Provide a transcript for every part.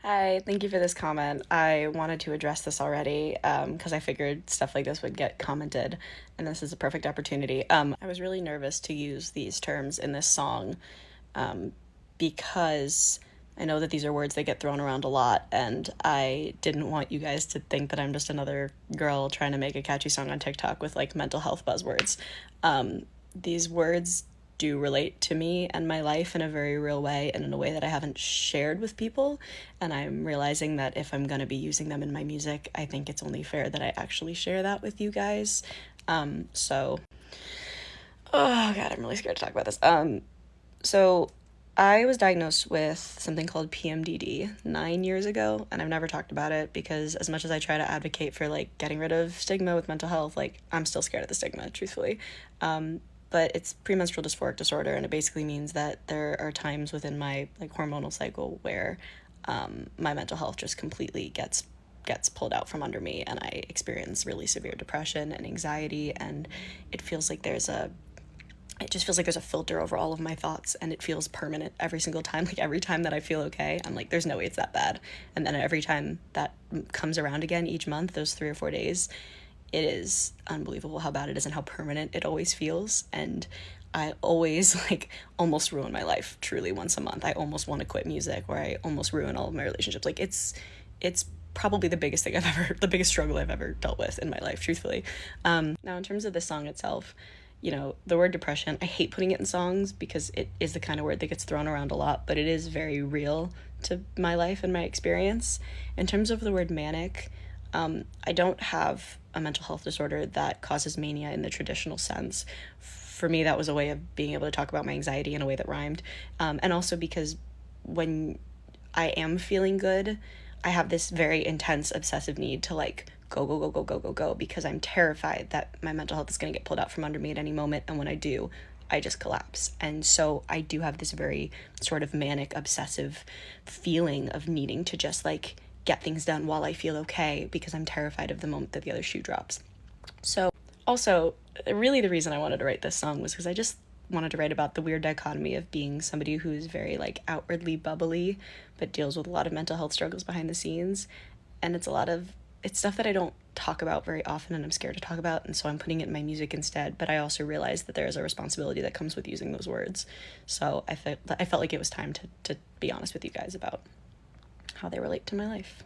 Hi, thank you for this comment. I wanted to address this already because I figured stuff like this would get commented, and this is a perfect opportunity. I was really nervous to use these terms in this song because I know that these are words that get thrown around a lot, and I didn't want you guys to think that I'm just another girl trying to make a catchy song on TikTok with like mental health buzzwords. These words do relate to me and my life in a very real way and in a way that I haven't shared with people. And I'm realizing that if I'm going to be using them in my music, I think it's only fair that I actually share that with you guys. So, oh God, I'm really scared to talk about this. So I was diagnosed with something called PMDD 9 years ago, and I've never talked about it because as much as I try to advocate for like getting rid of stigma with mental health, like I'm still scared of the stigma, truthfully. But it's premenstrual dysphoric disorder, and it basically means that there are times within my like hormonal cycle where my mental health just completely gets pulled out from under me, and I experience really severe depression and anxiety, and it feels like it just feels like there's a filter over all of my thoughts, and it feels permanent every single time. Like every time that I feel okay, I'm like, there's no way it's that bad. And then every time that comes around again each month, those 3 or 4 days, it is unbelievable how bad it is and how permanent it always feels. And I always like almost ruin my life truly once a month. I almost want to quit music, or I almost ruin all of my relationships. Like it's probably the biggest struggle I've ever dealt with in my life, truthfully. Now in terms of the song itself, the word depression, I hate putting it in songs because it is the kind of word that gets thrown around a lot, but it is very real to my life and my experience. In terms of the word manic, I don't have a mental health disorder that causes mania in the traditional sense. For me, that was a way of being able to talk about my anxiety in a way that rhymed. And also because when I am feeling good, I have this very intense obsessive need to like go, go, go, go, go, go, go, because I'm terrified that my mental health is going to get pulled out from under me at any moment. And when I do, I just collapse. And so I do have this very sort of manic, obsessive feeling of needing to just like get things done while I feel okay because I'm terrified of the moment that the other shoe drops. So, also, really the reason I wanted to write this song was because I just wanted to write about the weird dichotomy of being somebody who's very like outwardly bubbly but deals with a lot of mental health struggles behind the scenes. And it's stuff that I don't talk about very often and I'm scared to talk about, and so I'm putting it in my music instead. But I also realize that there is a responsibility that comes with using those words. So I felt like it was time to be honest with you guys about how they relate to my life.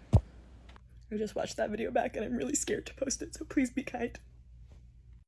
I just watched that video back and I'm really scared to post it, so please be kind.